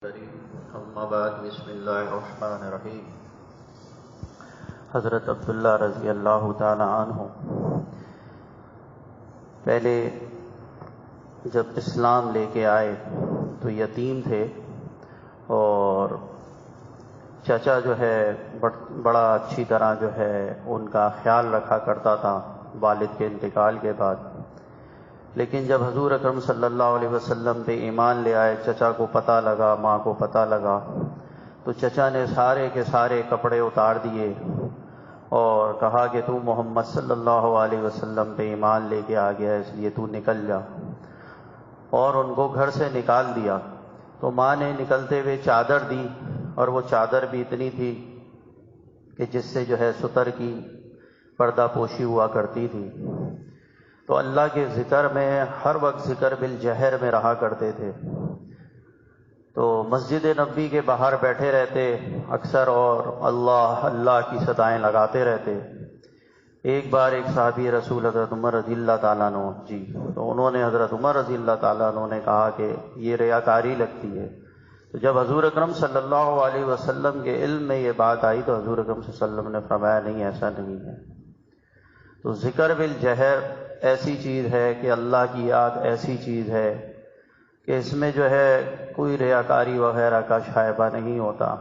اما بعد بسم اللہ الرحمن الرحیم۔ حضرت عبداللہ رضی اللہ تعالی عنہ پہلے جب اسلام لے کے آئے تو یتیم تھے، اور چچا جو ہے بڑا اچھی طرح جو ہے ان کا خیال رکھا کرتا تھا والد کے انتقال کے بعد۔ لیکن جب حضور اکرم صلی اللہ علیہ وسلم پہ ایمان لے آئے، چچا کو پتہ لگا، ماں کو پتہ لگا، تو چچا نے سارے کے سارے کپڑے اتار دیے اور کہا کہ تو محمد صلی اللہ علیہ وسلم پہ ایمان لے کے آ گیا، اس لیے تو نکل جا، اور ان کو گھر سے نکال دیا۔ تو ماں نے نکلتے ہوئے چادر دی، اور وہ چادر بھی اتنی تھی کہ جس سے جو ہے ستر کی پردہ پوشی ہوا کرتی تھی۔ تو اللہ کے ذکر میں ہر وقت ذکر بالجہر میں رہا کرتے تھے۔ تو مسجد نبوی کے باہر بیٹھے رہتے اکثر، اور اللہ اللہ کی صدائیں لگاتے رہتے۔ ایک بار ایک صحابی رسول حضرت عمر رضی اللہ تعالیٰ عنہ تو انہوں نے حضرت عمر رضی اللہ تعالیٰ عنہ نے کہا کہ یہ ریاکاری لگتی ہے۔ تو جب حضور اکرم صلی اللہ علیہ وسلم کے علم میں یہ بات آئی تو حضور اکرم صلی اللہ علیہ وسلم نے فرمایا نہیں، ایسا نہیں ہے۔ تو ذکر بالجہر ایسی چیز ہے کہ اللہ کی یاد ایسی چیز ہے کہ اس میں جو ہے کوئی ریاکاری وغیرہ کا شائبہ نہیں ہوتا۔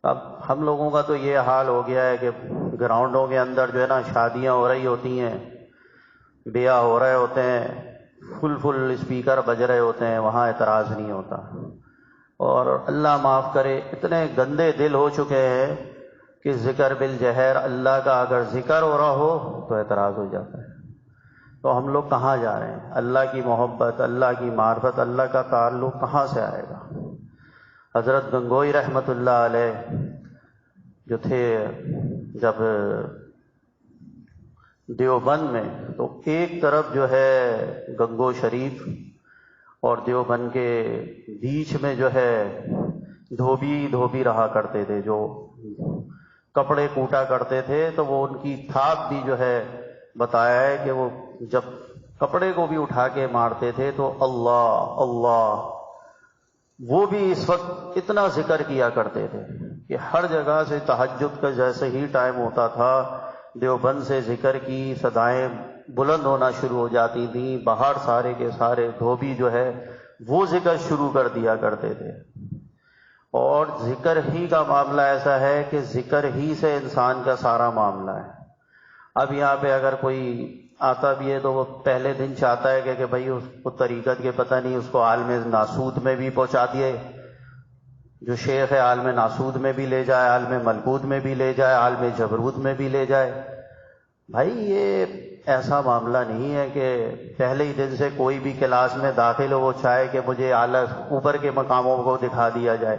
اب ہم لوگوں کا تو یہ حال ہو گیا ہے کہ گراؤنڈوں کے اندر جو ہے نا شادیاں ہو رہی ہوتی ہیں، بیاہ ہو رہے ہوتے ہیں، فل اسپیکر بج رہے ہوتے ہیں، وہاں اعتراض نہیں ہوتا۔ اور اللہ معاف کرے اتنے گندے دل ہو چکے ہیں کہ ذکر بالجہر اللہ کا اگر ذکر ہو رہا ہو تو اعتراض ہو جاتا ہے۔ تو ہم لوگ کہاں جا رہے ہیں؟ اللہ کی محبت، اللہ کی معرفت، اللہ کا تعلق کہاں سے آئے گا؟ حضرت گنگوئی رحمۃ اللہ علیہ جو تھے جب دیوبند میں، تو ایک طرف جو ہے گنگو شریف اور دیوبند کے بیچ میں جو ہے دھوبی رہا کرتے تھے، جو کپڑے کوٹا کرتے تھے۔ تو وہ ان کی تھاپ بھی جو ہے بتایا ہے کہ وہ جب کپڑے کو بھی اٹھا کے مارتے تھے تو اللہ اللہ، وہ بھی اس وقت اتنا ذکر کیا کرتے تھے کہ ہر جگہ سے تہجد کا جیسے ہی ٹائم ہوتا تھا دیوبند سے ذکر کی صدائیں بلند ہونا شروع ہو جاتی تھیں۔ باہر سارے کے سارے دھوبی جو ہے وہ ذکر شروع کر دیا کرتے تھے۔ اور ذکر ہی کا معاملہ ایسا ہے کہ ذکر ہی سے انسان کا سارا معاملہ ہے۔ اب یہاں پہ اگر کوئی آتا بھی ہے تو وہ پہلے دن چاہتا ہے کہ بھائی اس کو طریقت کے پتہ نہیں، اس کو عالم ناسوت میں بھی پہنچا دیے، جو شیخ ہے عالم ناسوت میں بھی لے جائے، عالم ملکوت میں بھی لے جائے، عالم جبروت میں بھی لے جائے۔ بھائی یہ ایسا معاملہ نہیں ہے کہ پہلے ہی دن سے کوئی بھی کلاس میں داخل ہو وہ چاہے کہ مجھے اعلیٰ اوپر کے مقاموں کو دکھا دیا جائے،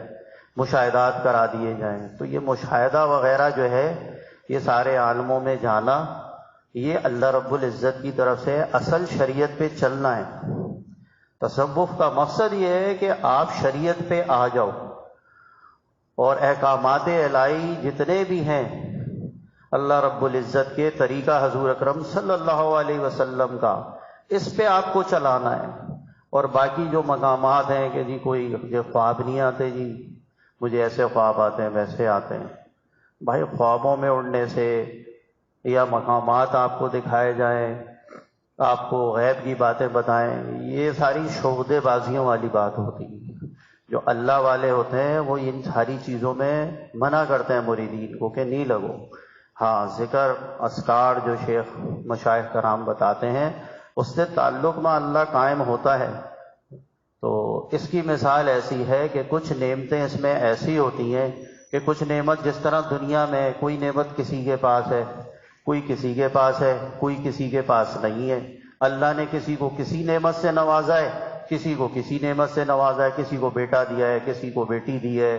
مشاہدات کرا دیے جائیں۔ تو یہ مشاہدہ وغیرہ جو ہے، یہ سارے عالموں میں جانا، یہ اللہ رب العزت کی طرف سے اصل شریعت پہ چلنا ہے۔ تصوف کا مقصد یہ ہے کہ آپ شریعت پہ آ جاؤ، اور احکامات الہی جتنے بھی ہیں اللہ رب العزت کے طریقہ حضور اکرم صلی اللہ علیہ وسلم کا، اس پہ آپ کو چلانا ہے۔ اور باقی جو مقامات ہیں کہ جی کوئی جو خواب نہیں آتے، جی مجھے ایسے خواب آتے ہیں ویسے آتے ہیں، بھائی خوابوں میں اڑنے سے یا مقامات آپ کو دکھائے جائیں، آپ کو غیب کی باتیں بتائیں، یہ ساری شعبدے بازیوں والی بات ہوتی ہے۔ جو اللہ والے ہوتے ہیں وہ ان ساری چیزوں میں منع کرتے ہیں مریدین کو کہ نہیں لگو۔ ہاں ذکر اذکار جو شیخ مشائخ کرام بتاتے ہیں اس سے تعلق میں اللہ قائم ہوتا ہے۔ تو اس کی مثال ایسی ہے کہ کچھ نعمتیں اس میں ایسی ہوتی ہیں کہ کچھ نعمت جس طرح دنیا میں کوئی نعمت کسی کے پاس ہے، کوئی کسی کے پاس ہے، کوئی کسی کے پاس نہیں ہے۔ اللہ نے کسی کو کسی نعمت سے نوازا ہے، کسی کو کسی نعمت سے نوازا ہے، کسی کو بیٹا دیا ہے، کسی کو بیٹی دی ہے،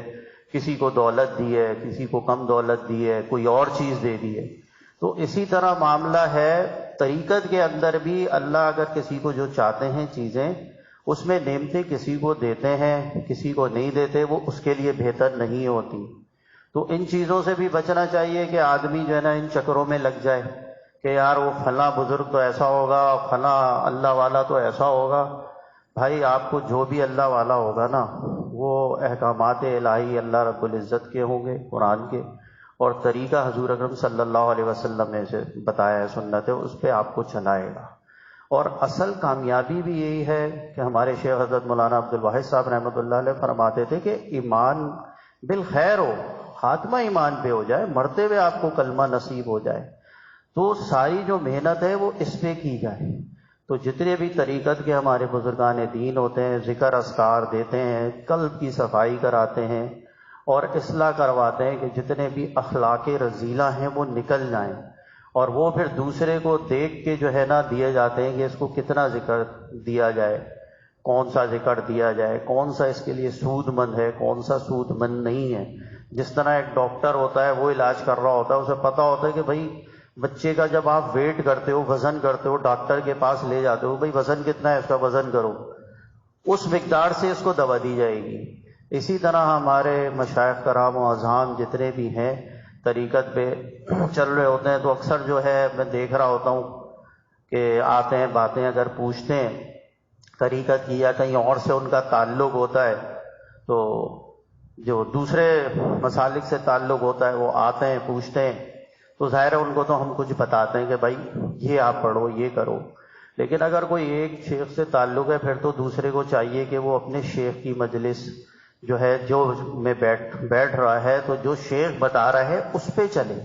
کسی کو دولت دی ہے، کسی کو کم دولت دی ہے، کوئی اور چیز دے دی ہے۔ تو اسی طرح معاملہ ہے طریقت کے اندر بھی، اللہ اگر کسی کو جو چاہتے ہیں چیزیں، اس میں نعمتیں کسی کو دیتے ہیں، کسی کو نہیں دیتے، وہ اس کے لیے بہتر نہیں ہوتی۔ تو ان چیزوں سے بھی بچنا چاہیے کہ آدمی جو ہے نا ان چکروں میں لگ جائے کہ یار وہ فلاں بزرگ تو ایسا ہوگا، فلاں اللہ والا تو ایسا ہوگا۔ بھائی آپ کو جو بھی اللہ والا ہوگا نا وہ احکامات الہی اللہ رب العزت کے ہوں گے، قرآن کے، اور طریقہ حضور اکرم صلی اللہ علیہ وسلم نے سے بتایا ہے، سنت ہے، اس پہ آپ کو چلائے گا۔ اور اصل کامیابی بھی یہی ہے کہ ہمارے شیخ حضرت مولانا عبد الواحد صاحب رحمۃ اللہ علیہ فرماتے تھے کہ ایمان بالخیر ہو، خاتمہ ایمان پہ ہو جائے، مرتے ہوئے آپ کو کلمہ نصیب ہو جائے، تو ساری جو محنت ہے وہ اس پہ کی جائے۔ تو جتنے بھی طریقت کے ہمارے بزرگان دین ہوتے ہیں، ذکر اذکار دیتے ہیں، قلب کی صفائی کراتے ہیں اور اصلاح کرواتے ہیں کہ جتنے بھی اخلاق رذیلہ ہیں وہ نکل جائیں، اور وہ پھر دوسرے کو دیکھ کے جو ہے نا دیے جاتے ہیں کہ اس کو کتنا ذکر دیا جائے، کون سا ذکر دیا جائے، کون سا اس کے لیے سود مند ہے، کون سا سود مند نہیں ہے۔ جس طرح ایک ڈاکٹر ہوتا ہے، وہ علاج کر رہا ہوتا ہے، اسے پتہ ہوتا ہے کہ بھائی بچے کا جب آپ ویٹ کرتے ہو، وزن کرتے ہو، ڈاکٹر کے پاس لے جاتے ہو، بھائی وزن کتنا ہے، اس کا وزن کرو، اس مقدار سے اس کو دوا دی جائے گی۔ اسی طرح ہمارے مشائخ کرام و اعظام جتنے بھی ہیں طریقت پہ چل رہے ہوتے ہیں، تو اکثر جو ہے میں دیکھ رہا ہوتا ہوں کہ آتے ہیں، باتیں اگر پوچھتے ہیں طریقت کی یا کہیں اور سے ان کا تعلق ہوتا ہے، تو جو دوسرے مسالک سے تعلق ہوتا ہے وہ آتے ہیں، پوچھتے ہیں، تو ظاہر ہے ان کو تو ہم کچھ بتاتے ہیں کہ بھائی یہ آپ پڑھو، یہ کرو۔ لیکن اگر کوئی ایک شیخ سے تعلق ہے، پھر تو دوسرے کو چاہیے کہ وہ اپنے شیخ کی مجلس جو ہے، جو میں بیٹھ رہا ہے، تو جو شیخ بتا رہا ہے اس پہ چلے،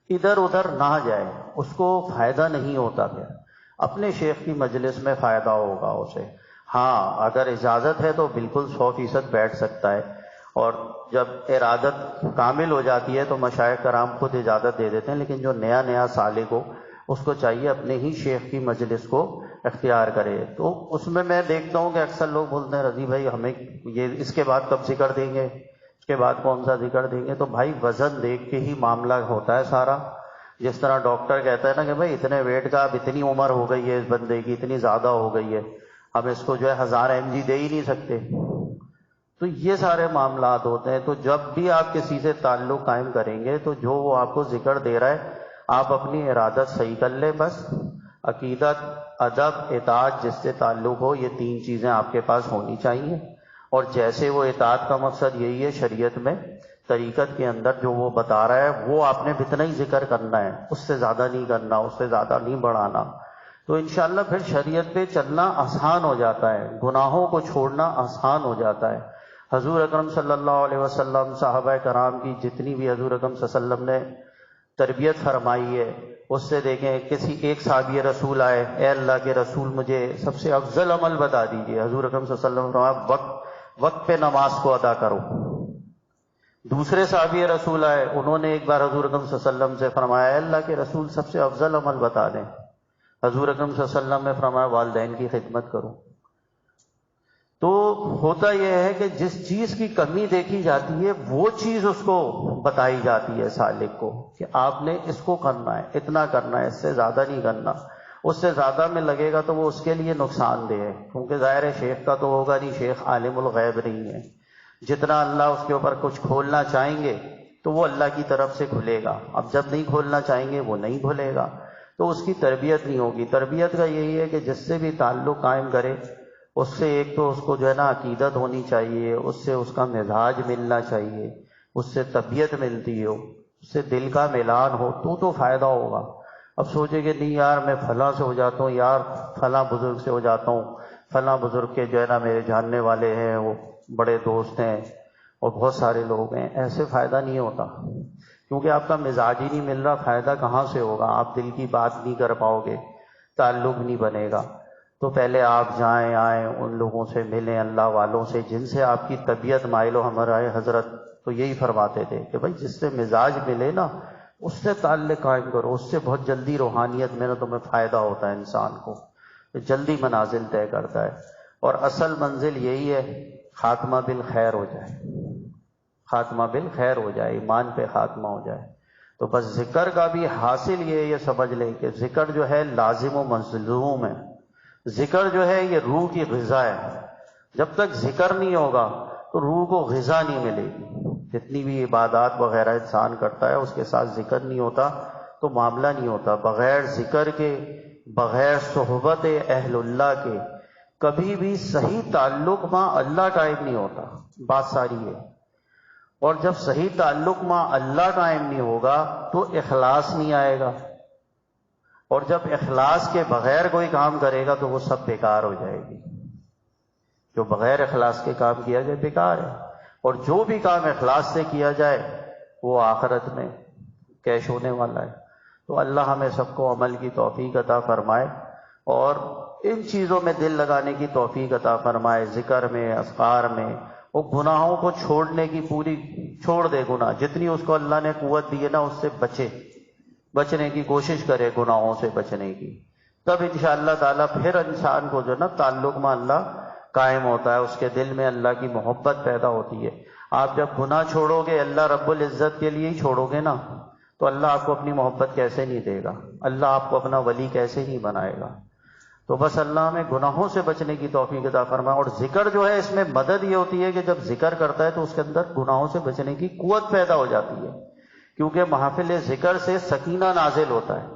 ادھر ادھر نہ جائے، اس کو فائدہ نہیں ہوتا۔ پھر اپنے شیخ کی مجلس میں فائدہ ہوگا اسے۔ ہاں اگر اجازت ہے تو بالکل 100% بیٹھ سکتا ہے، اور جب ارادت کامل ہو جاتی ہے تو مشائخ کرام خود اجازت دے دیتے ہیں، لیکن جو نیا سالک ہو اس کو چاہیے اپنے ہی شیخ کی مجلس کو اختیار کرے۔ تو اس میں دیکھتا ہوں کہ اکثر لوگ بولتے ہیں رضی بھائی ہمیں یہ اس کے بعد کب ذکر دیں گے، اس کے بعد کون سا ذکر دیں گے؟ تو بھائی وزن دیکھ کے ہی معاملہ ہوتا ہے سارا۔ جس طرح ڈاکٹر کہتا ہے نا کہ بھائی اتنے ویٹ کا، اب اتنی عمر ہو گئی ہے اس بندے کی، اتنی زیادہ ہو گئی ہے، ہم اس کو جو ہے 1000 mg دے ہی نہیں سکتے۔ تو یہ سارے معاملات ہوتے ہیں۔ تو جب بھی آپ کسی سے تعلق قائم کریں گے تو جو وہ آپ کو ذکر دے رہا ہے، آپ اپنی ارادت صحیح کر لیں بس۔ عقیدت، ادب، اطاعت جس سے تعلق ہو، یہ 3 چیزیں آپ کے پاس ہونی چاہیے۔ اور جیسے وہ اطاعت کا مقصد یہی ہے شریعت میں، طریقت کے اندر جو وہ بتا رہا ہے وہ آپ نے اتنا ہی ذکر کرنا ہے، اس سے زیادہ نہیں کرنا، اس سے زیادہ نہیں بڑھانا۔ تو انشاءاللہ پھر شریعت پہ چلنا آسان ہو جاتا ہے، گناہوں کو چھوڑنا آسان ہو جاتا ہے۔ حضور اکرم صلی اللہ علیہ وسلم، صحابہ کرام کی جتنی بھی حضور اکرم صلی اللہ علیہ وسلم نے تربیت فرمائی ہے، اس سے دیکھیں کسی ایک صحابی رسول آئے، اے اللہ کے رسول مجھے سب سے افضل عمل بتا دیجیے۔ حضور اکرم صلی اللہ علیہ وسلم نے فرمایا وقت پہ نماز کو ادا کرو۔ دوسرے صحابی رسول آئے، انہوں نے ایک بار حضور اکرم صلی اللہ علیہ وسلم سے فرمایا، اے اللہ کے رسول سب سے افضل عمل بتا دیں۔ حضور اکرم صلی اللہ علیہ وسلم نے فرمایا والدین کی خدمت کرو۔ تو ہوتا یہ ہے کہ جس چیز کی کمی دیکھی جاتی ہے وہ چیز اس کو بتائی جاتی ہے سالک کو، کہ آپ نے اس کو کرنا ہے، اتنا کرنا ہے، اس سے زیادہ نہیں کرنا۔ اس سے زیادہ میں لگے گا تو وہ اس کے لیے نقصان دہ ہے، کیونکہ ظاہر ہے شیخ کا تو ہوگا نہیں، شیخ عالم الغیب نہیں ہے۔ جتنا اللہ اس کے اوپر کچھ کھولنا چاہیں گے تو وہ اللہ کی طرف سے کھلے گا، اب جب نہیں کھولنا چاہیں گے وہ نہیں کھلے گا، تو اس کی تربیت نہیں ہوگی۔ تربیت کا یہی ہے کہ جس سے بھی تعلق قائم کرے، اس سے ایک تو اس کو جو ہے نا عقیدت ہونی چاہیے، اس سے اس کا مزاج ملنا چاہیے، اس سے طبیعت ملتی ہو، اس سے دل کا ملان ہو، تو فائدہ ہوگا۔ اب سوچے کہ نہیں یار میں فلاں سے ہو جاتا ہوں، یار فلاں بزرگ سے ہو جاتا ہوں، فلاں بزرگ کے جو ہے نا میرے جاننے والے ہیں، وہ بڑے دوست ہیں اور بہت سارے لوگ ہیں، ایسے فائدہ نہیں ہوتا، کیونکہ آپ کا مزاج ہی نہیں مل رہا، فائدہ کہاں سے ہوگا؟ آپ دل کی بات نہیں کر پاؤ گے، تعلق نہیں بنے گا۔ تو پہلے آپ آئیں ان لوگوں سے ملیں، اللہ والوں سے جن سے آپ کی طبیعت مائل ہو۔ ہمارے حضرت تو یہی فرماتے تھے کہ بھائی جس سے مزاج ملے نا اس سے تعلق قائم کرو، اس سے بہت جلدی روحانیت میں نا تمہیں فائدہ ہوتا ہے، انسان کو جلدی منازل طے کرتا ہے۔ اور اصل منزل یہی ہے، خاتمہ بالخیر ہو جائے، خاتمہ بالخیر ہو جائے، ایمان پہ خاتمہ ہو جائے۔ تو بس ذکر کا بھی حاصل یہ سمجھ لیں کہ ذکر جو ہے لازم و ملزوم ہے، ذکر جو ہے یہ روح کی غذا ہے۔ جب تک ذکر نہیں ہوگا تو روح کو غذا نہیں ملے گی۔ جتنی بھی عبادات وغیرہ انسان کرتا ہے اس کے ساتھ ذکر نہیں ہوتا تو معاملہ نہیں ہوتا۔ بغیر ذکر کے، بغیر صحبت اہل اللہ کے کبھی بھی صحیح تعلق مع اللہ قائم نہیں ہوتا، بات ساری ہے۔ اور جب صحیح تعلق مع اللہ قائم نہیں ہوگا تو اخلاص نہیں آئے گا، اور جب اخلاص کے بغیر کوئی کام کرے گا تو وہ سب بیکار ہو جائے گی۔ جو بغیر اخلاص کے کام کیا جائے بیکار ہے، اور جو بھی کام اخلاص سے کیا جائے وہ آخرت میں کیش ہونے والا ہے۔ تو اللہ ہمیں سب کو عمل کی توفیق عطا فرمائے، اور ان چیزوں میں دل لگانے کی توفیق عطا فرمائے، ذکر میں، اذکار میں، وہ گناہوں کو چھوڑنے کی پوری چھوڑ دے گناہ، جتنی اس کو اللہ نے قوت دی ہے نا اس سے بچنے کی کوشش کرے، گناہوں سے بچنے کی، تب انشاءاللہ تعالیٰ پھر انسان کو جو نا تعلق میں اللہ قائم ہوتا ہے، اس کے دل میں اللہ کی محبت پیدا ہوتی ہے۔ آپ جب گناہ چھوڑو گے اللہ رب العزت کے لیے ہی چھوڑو گے نا، تو اللہ آپ کو اپنی محبت کیسے نہیں دے گا، اللہ آپ کو اپنا ولی کیسے نہیں بنائے گا۔ تو بس اللہ ہمیں گناہوں سے بچنے کی توفیق عطا فرمائے۔ اور ذکر جو ہے اس میں مدد یہ ہوتی ہے کہ جب ذکر کرتا ہے تو اس کے اندر گناہوں سے بچنے کی قوت پیدا ہو جاتی ہے، کیونکہ محافل ذکر سے سکینہ نازل ہوتا ہے۔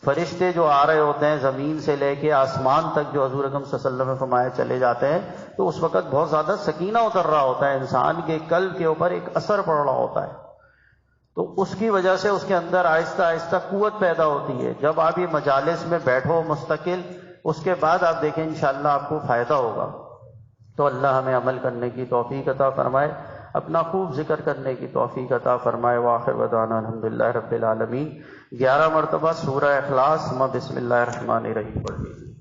فرشتے جو آ رہے ہوتے ہیں زمین سے لے کے آسمان تک، جو حضور اکرم صلی اللہ علیہ وسلم نے فرمایا چلے جاتے ہیں، تو اس وقت بہت زیادہ سکینہ اتر رہا ہوتا ہے، انسان کے قلب کے اوپر ایک اثر پڑ رہا ہوتا ہے، تو اس کی وجہ سے اس کے اندر آہستہ آہستہ قوت پیدا ہوتی ہے۔ جب آپ یہ مجالس میں بیٹھو مستقل، اس کے بعد آپ دیکھیں انشاءاللہ آپ کو فائدہ ہوگا۔ تو اللہ ہمیں عمل کرنے کی توفیق عطا فرمائے، اپنا خوب ذکر کرنے کی توفیق عطا فرمائے۔ وآخر دعوانا الحمدللہ رب العالمین۔ 11 مرتبہ سورہ اخلاص بسم اللہ الرحمن الرحیم پڑھ لیجیے۔